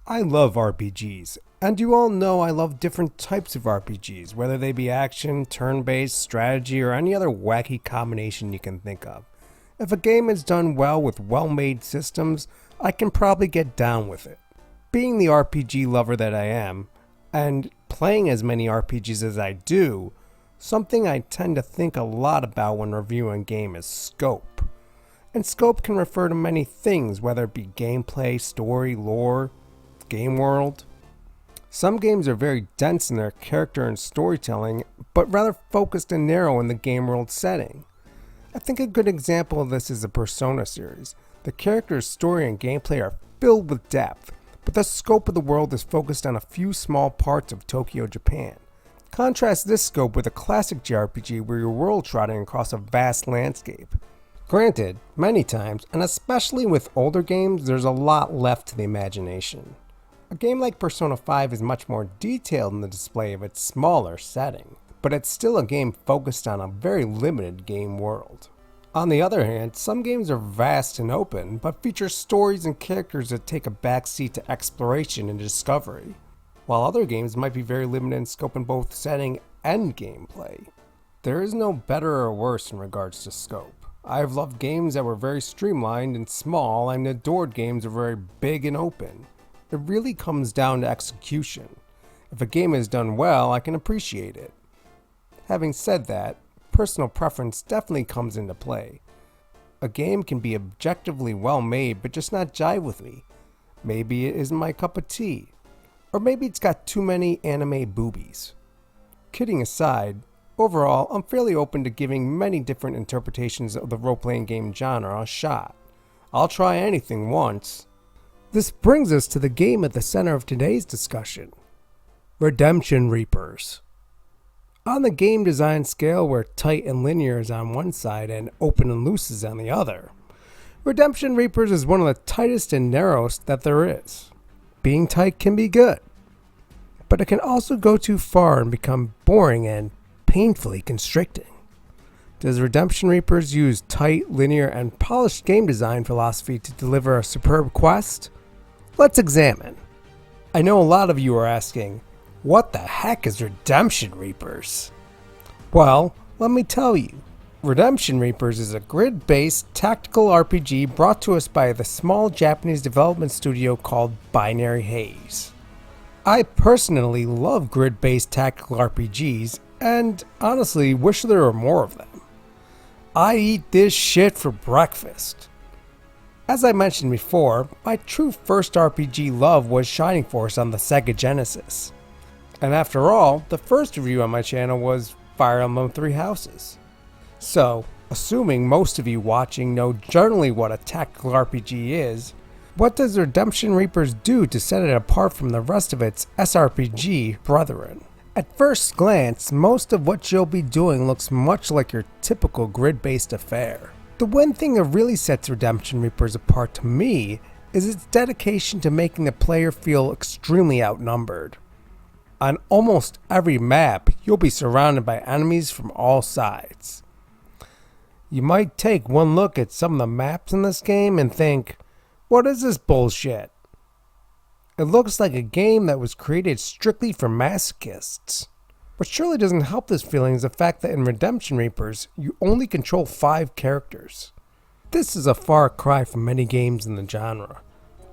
I love RPGs, and you all know I love different types of RPGs, whether they be action, turn-based, strategy, or any other wacky combination you can think of. If a game is done well with well-made systems, I can probably get down with it. Being the RPG lover that I am, and playing as many RPGs as I do, something I tend to think a lot about when reviewing a game is scope. And scope can refer to many things, whether it be gameplay, story, lore, game world. Some games are very dense in their character and storytelling, but rather focused and narrow in the game world setting. I think a good example of this is the Persona series. The character's story and gameplay are filled with depth, but the scope of the world is focused on a few small parts of Tokyo, Japan. Contrast this scope with a classic JRPG where you're world trotting across a vast landscape. Granted, many times, and especially with older games, there's a lot left to the imagination. A game like Persona 5 is much more detailed in the display of its smaller setting, but it's still a game focused on a very limited game world. On the other hand, some games are vast and open, but feature stories and characters that take a backseat to exploration and discovery, while other games might be very limited in scope in both setting and gameplay. There is no better or worse in regards to scope. I've loved games that were very streamlined and small, and adored games that were very big and open. It really comes down to execution. If a game is done well, I can appreciate it. Having said that, personal preference definitely comes into play. A game can be objectively well made but just not jive with me. Maybe it isn't my cup of tea. Or maybe it's got too many anime boobies. Kidding aside, overall I'm fairly open to giving many different interpretations of the role-playing game genre a shot. I'll try anything once. This brings us to the game at the center of today's discussion, Redemption Reapers. On the game design scale where tight and linear is on one side and open and loose is on the other, Redemption Reapers is one of the tightest and narrowest that there is. Being tight can be good, but it can also go too far and become boring and painfully constricting. Does Redemption Reapers use tight, linear, and polished game design philosophy to deliver a superb quest? Let's examine. I know a lot of you are asking, what the heck is Redemption Reapers? Well, let me tell you. Redemption Reapers is a grid-based tactical RPG brought to us by the small Japanese development studio called Binary Haze. I personally love grid-based tactical RPGs and honestly wish there were more of them. I eat this shit for breakfast. As I mentioned before, my true first RPG love was Shining Force on the Sega Genesis. And after all, the first review on my channel was Fire Emblem 3 Houses. So, assuming most of you watching know generally what a tactical RPG is, what does Redemption Reapers do to set it apart from the rest of its SRPG brethren? At first glance, most of what you'll be doing looks much like your typical grid-based affair. The one thing that really sets Redemption Reapers apart to me is its dedication to making the player feel extremely outnumbered. On almost every map, you'll be surrounded by enemies from all sides. You might take one look at some of the maps in this game and think, what is this bullshit? It looks like a game that was created strictly for masochists. What surely doesn't help this feeling is the fact that in Redemption Reapers, you only control 5 characters. This is a far cry from many games in the genre,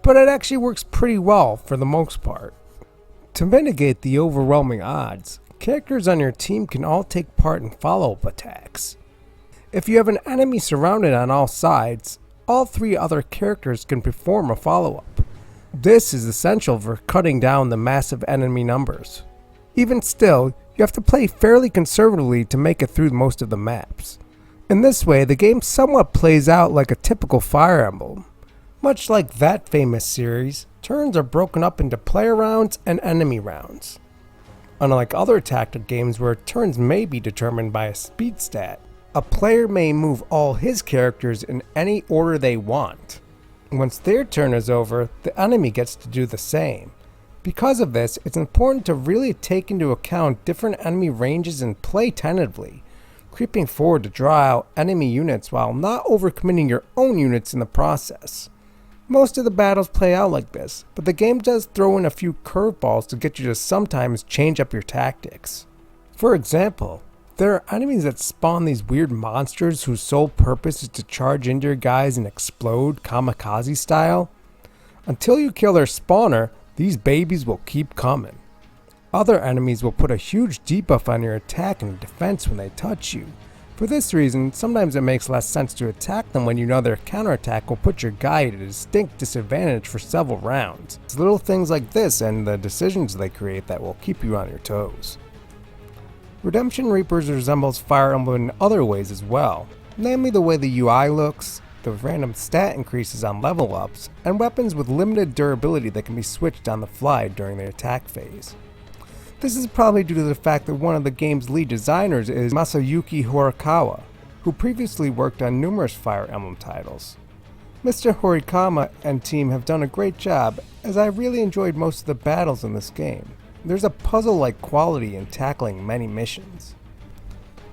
but it actually works pretty well for the most part. To mitigate the overwhelming odds, characters on your team can all take part in follow-up attacks. If you have an enemy surrounded on all sides, all 3 other characters can perform a follow-up. This is essential for cutting down the massive enemy numbers. Even still, you have to play fairly conservatively to make it through most of the maps. In this way, the game somewhat plays out like a typical Fire Emblem. Much like that famous series, turns are broken up into player rounds and enemy rounds. Unlike other tactical games where turns may be determined by a speed stat, a player may move all his characters in any order they want. Once their turn is over, the enemy gets to do the same. Because of this, it's important to really take into account different enemy ranges and play tentatively, creeping forward to draw out enemy units while not overcommitting your own units in the process. Most of the battles play out like this, but the game does throw in a few curveballs to get you to sometimes change up your tactics. For example, there are enemies that spawn these weird monsters whose sole purpose is to charge into your guys and explode kamikaze style. Until you kill their spawner, these babies will keep coming. Other enemies will put a huge debuff on your attack and defense when they touch you. For this reason, sometimes it makes less sense to attack them when you know their counterattack will put your guy at a distinct disadvantage for several rounds. It's little things like this and the decisions they create that will keep you on your toes. Redemption Reapers resembles Fire Emblem in other ways as well, namely the way the UI looks, the random stat increases on level ups, and weapons with limited durability that can be switched on the fly during the attack phase. This is probably due to the fact that one of the game's lead designers is Masayuki Horikawa, who previously worked on numerous Fire Emblem titles. Mr. Horikawa and team have done a great job, as I really enjoyed most of the battles in this game. There's a puzzle-like quality in tackling many missions.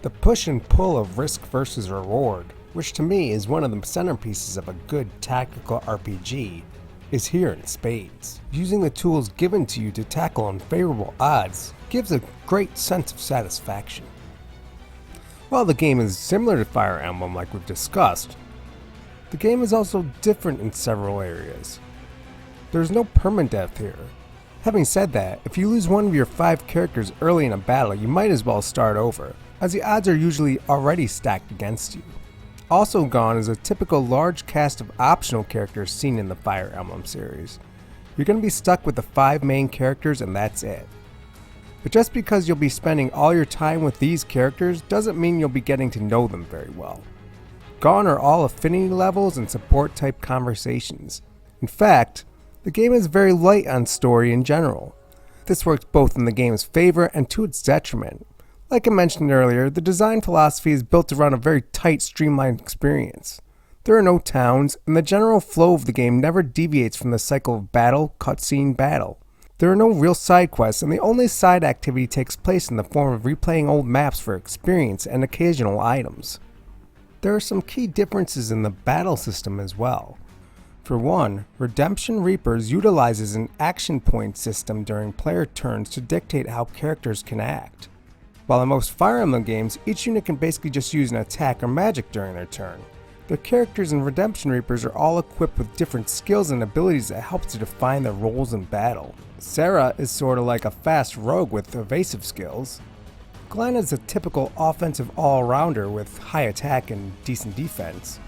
The push and pull of risk versus reward, which to me is one of the centerpieces of a good tactical RPG, is here in spades. Using the tools given to you to tackle unfavorable odds gives a great sense of satisfaction. While the game is similar to Fire Emblem like we've discussed, the game is also different in several areas. There's no permadeath here. Having said that, if you lose one of your 5 characters early in a battle, you might as well start over, as the odds are usually already stacked against you. Also gone is a typical large cast of optional characters seen in the Fire Emblem series. You're going to be stuck with the 5 main characters and that's it. But just because you'll be spending all your time with these characters doesn't mean you'll be getting to know them very well. Gone are all affinity levels and support type conversations. In fact, the game is very light on story in general. This works both in the game's favor and to its detriment. Like I mentioned earlier, the design philosophy is built around a very tight, streamlined experience. There are no towns, and the general flow of the game never deviates from the cycle of battle, cutscene, battle. There are no real side quests, and the only side activity takes place in the form of replaying old maps for experience and occasional items. There are some key differences in the battle system as well. For one, Redemption Reapers utilizes an action point system during player turns to dictate how characters can act. While in most Fire Emblem games, each unit can basically just use an attack or magic during their turn. The characters in Redemption Reapers are all equipped with different skills and abilities that help to define their roles in battle. Sarah is sorta like a fast rogue with evasive skills. Glenn is a typical offensive all-rounder with high attack and decent defense.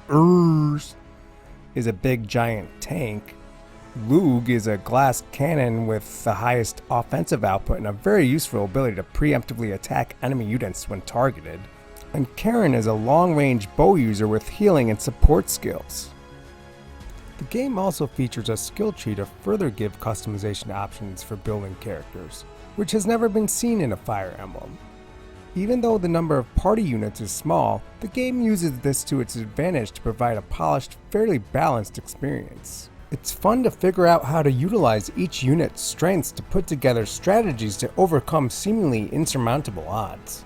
Urs is a big giant tank. Lug is a glass cannon with the highest offensive output and a very useful ability to preemptively attack enemy units when targeted. And Karen is a long-range bow user with healing and support skills. The game also features a skill tree to further give customization options for building characters, which has never been seen in a Fire Emblem. Even though the number of party units is small, the game uses this to its advantage to provide a polished, fairly balanced experience. It's fun to figure out how to utilize each unit's strengths to put together strategies to overcome seemingly insurmountable odds.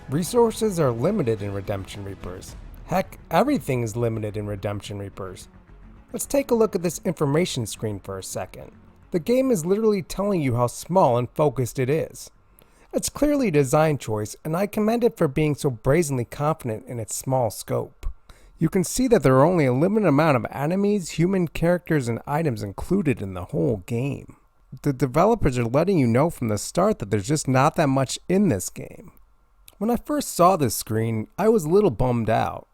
Resources are limited in Redemption Reapers. Heck, everything is limited in Redemption Reapers. Let's take a look at this information screen for a second. The game is literally telling you how small and focused it is. It's clearly a design choice, and I commend it for being so brazenly confident in its small scope. You can see that there are only a limited amount of enemies, human characters, and items included in the whole game. The developers are letting you know from the start that there's just not that much in this game. When I first saw this screen, I was a little bummed out.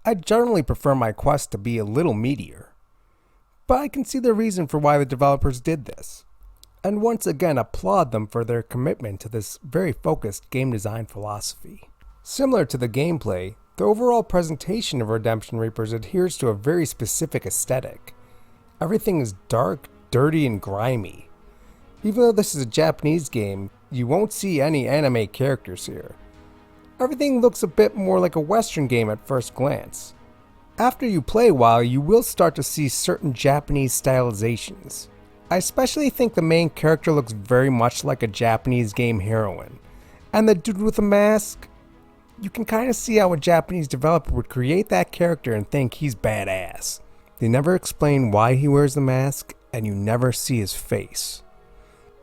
I generally prefer my quests to be a little meatier. But I can see the reason for why the developers did this, and once again applaud them for their commitment to this very focused game design philosophy. Similar to the gameplay, the overall presentation of Redemption Reapers adheres to a very specific aesthetic. Everything is dark, dirty, and grimy. Even though this is a Japanese game, you won't see any anime characters here. Everything looks a bit more like a Western game at first glance. After you play a while, you will start to see certain Japanese stylizations. I especially think the main character looks very much like a Japanese game heroine. And the dude with the mask? You can kind of see how a Japanese developer would create that character and think he's badass. They never explain why he wears the mask, and you never see his face.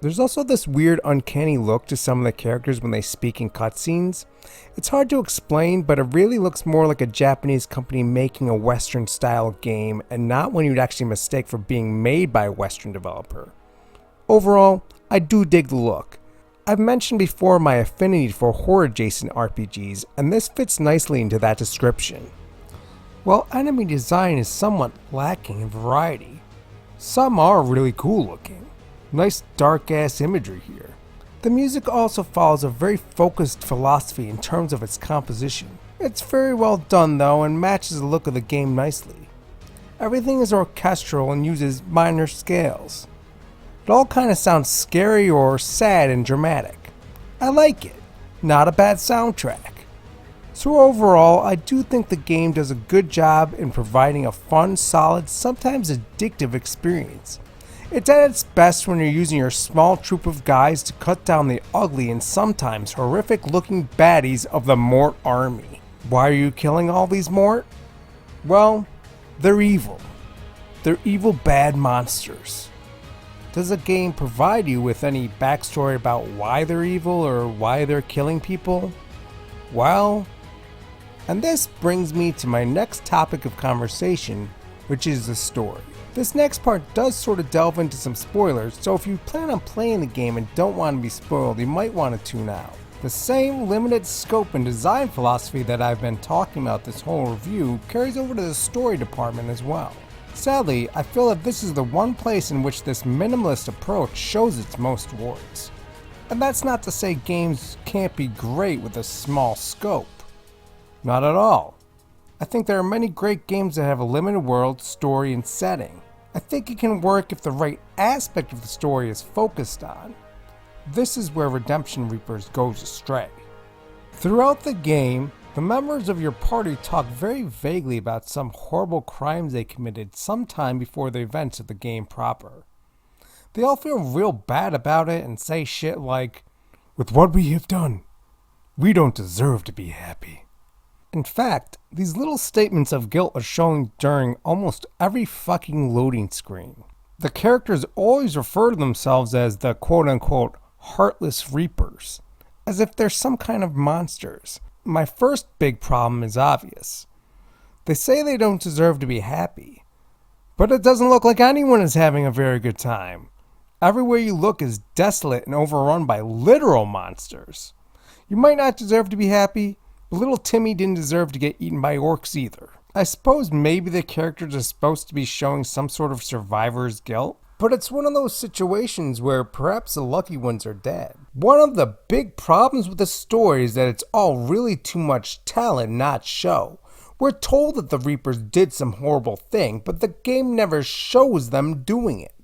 There's also this weird uncanny look to some of the characters when they speak in cutscenes. It's hard to explain, but it really looks more like a Japanese company making a Western style game and not one you'd actually mistake for being made by a Western developer. Overall, I do dig the look. I've mentioned before my affinity for horror adjacent RPGs, and this fits nicely into that description. While enemy design is somewhat lacking in variety, some are really cool looking. Nice dark ass imagery here. The music also follows a very focused philosophy in terms of its composition. It's very well done though and matches the look of the game nicely. Everything is orchestral and uses minor scales. It all kind of sounds scary or sad and dramatic. I like it. Not a bad soundtrack. So overall, I do think the game does a good job in providing a fun, solid, sometimes addictive experience. It's at its best when you're using your small troop of guys to cut down the ugly and sometimes horrific looking baddies of the Mort army. Why are you killing all these Mort? Well, they're evil. They're evil bad monsters. Does the game provide you with any backstory about why they're evil or why they're killing people? Well, and this brings me to my next topic of conversation, which is the story. This next part does sort of delve into some spoilers, so if you plan on playing the game and don't want to be spoiled, you might want to tune out. The same limited scope and design philosophy that I've been talking about this whole review carries over to the story department as well. Sadly, I feel that this is the one place in which this minimalist approach shows its most warts. And that's not to say games can't be great with a small scope. Not at all. I think there are many great games that have a limited world, story, and setting. I think it can work if the right aspect of the story is focused on. This is where Redemption Reapers goes astray. Throughout the game, the members of your party talk very vaguely about some horrible crimes they committed sometime before the events of the game proper. They all feel real bad about it and say shit like, "With what we have done, we don't deserve to be happy." In fact, these little statements of guilt are shown during almost every fucking loading screen. The characters always refer to themselves as the quote-unquote heartless reapers, as if they're some kind of monsters. My first big problem is obvious. They say they don't deserve to be happy, but it doesn't look like anyone is having a very good time. Everywhere you look is desolate and overrun by literal monsters. You might not deserve to be happy, but little Timmy didn't deserve to get eaten by orcs either. I suppose maybe the characters are supposed to be showing some sort of survivor's guilt, but it's one of those situations where perhaps the lucky ones are dead. One of the big problems with the story is that it's all really too much tell and not show. We're told that the Reapers did some horrible thing, but the game never shows them doing it.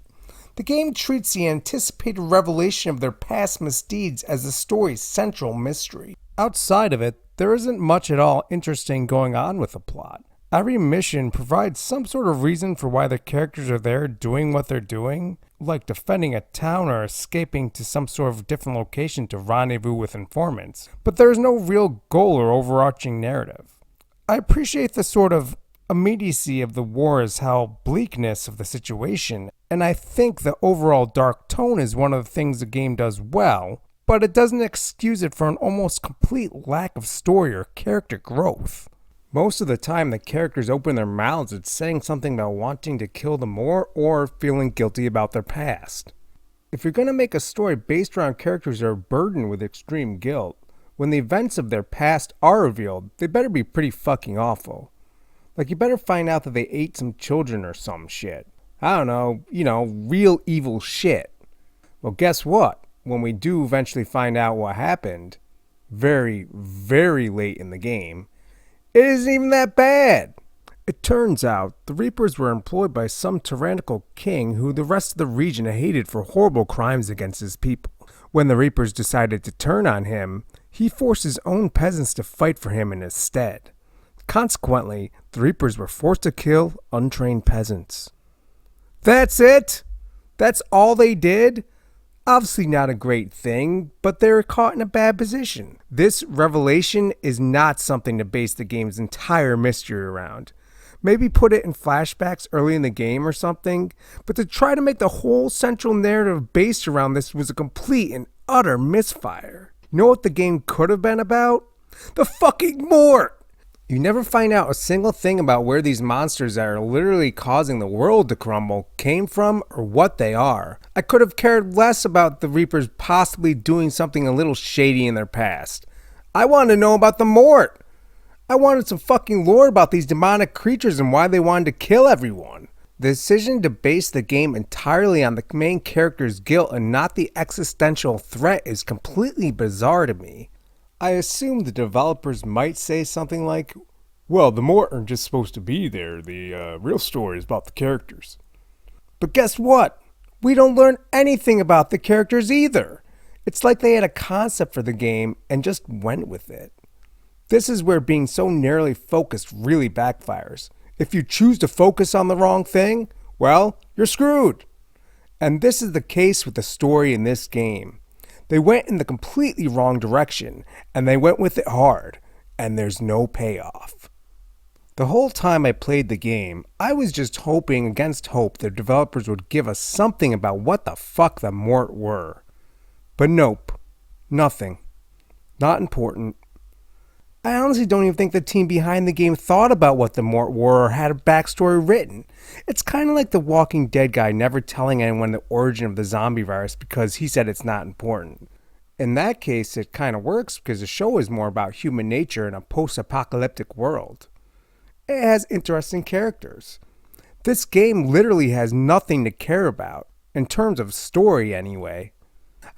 The game treats the anticipated revelation of their past misdeeds as the story's central mystery. Outside of it, there isn't much at all interesting going on with the plot. Every mission provides some sort of reason for why the characters are there doing what they're doing, like defending a town or escaping to some sort of different location to rendezvous with informants, but there is no real goal or overarching narrative. I appreciate the sort of immediacy of the war as how bleakness of the situation, and I think the overall dark tone is one of the things the game does well, but it doesn't excuse it for an almost complete lack of story or character growth. Most of the time, the characters open their mouths at saying something about wanting to kill them more or feeling guilty about their past. If you're going to make a story based around characters that are burdened with extreme guilt, when the events of their past are revealed, they better be pretty fucking awful. Like, you better find out that they ate some children or some shit. I don't know, real evil shit. Well, guess what? When we do eventually find out what happened, very, very late in the game, it isn't even that bad. It turns out the Reapers were employed by some tyrannical king who the rest of the region hated for horrible crimes against his people. When the Reapers decided to turn on him, he forced his own peasants to fight for him in his stead. Consequently, the Reapers were forced to kill untrained peasants. That's it? That's all they did? Obviously not a great thing, but they were caught in a bad position. This revelation is not something to base the game's entire mystery around. Maybe put it in flashbacks early in the game or something, but to try to make the whole central narrative based around this was a complete and utter misfire. You know what the game could have been about? The fucking Mort! You never find out a single thing about where these monsters that are literally causing the world to crumble came from or what they are. I could have cared less about the Reapers possibly doing something a little shady in their past. I wanted to know about the Mort! I wanted some fucking lore about these demonic creatures and why they wanted to kill everyone. The decision to base the game entirely on the main character's guilt and not the existential threat is completely bizarre to me. I assume the developers might say something like, well, the Mort aren't just supposed to be there, the real story is about the characters. But guess what? We don't learn anything about the characters either. It's like they had a concept for the game and just went with it. This is where being so narrowly focused really backfires. If you choose to focus on the wrong thing, well, you're screwed. And this is the case with the story in this game. They went in the completely wrong direction, and they went with it hard, and there's no payoff. The whole time I played the game, I was just hoping against hope the developers would give us something about what the fuck the Mort were. But nope, nothing. Not important. I honestly don't even think the team behind the game thought about what the Mort were or had a backstory written. It's kind of like the Walking Dead guy never telling anyone the origin of the zombie virus because he said it's not important. In that case, it kind of works because the show is more about human nature in a post-apocalyptic world. It has interesting characters. This game literally has nothing to care about, in terms of story anyway.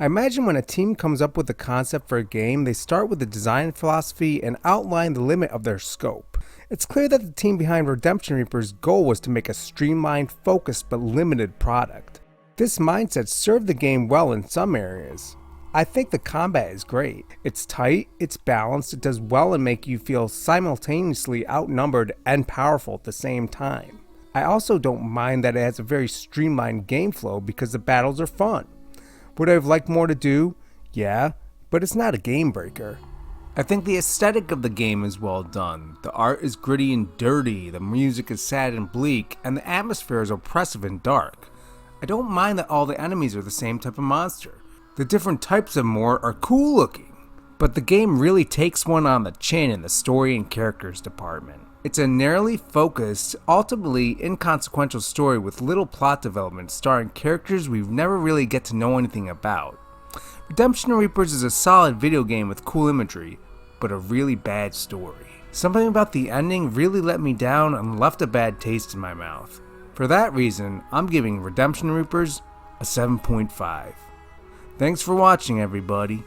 I imagine when a team comes up with a concept for a game, they start with the design philosophy and outline the limit of their scope. It's clear that the team behind Redemption Reapers' goal was to make a streamlined, focused, but limited product. This mindset served the game well in some areas. I think the combat is great. It's tight, it's balanced, it does well and make you feel simultaneously outnumbered and powerful at the same time. I also don't mind that it has a very streamlined game flow because the battles are fun. Would I have liked more to do? Yeah, but it's not a game breaker. I think the aesthetic of the game is well done. The art is gritty and dirty, the music is sad and bleak, and the atmosphere is oppressive and dark. I don't mind that all the enemies are the same type of monster. The different types of Mort are cool looking. But the game really takes one on the chin in the story and characters department. It's a narrowly focused, ultimately inconsequential story with little plot development starring characters we never really get to know anything about. Redemption Reapers is a solid video game with cool imagery, but a really bad story. Something about the ending really let me down and left a bad taste in my mouth. For that reason, I'm giving Redemption Reapers a 7.5. Thanks for watching, everybody.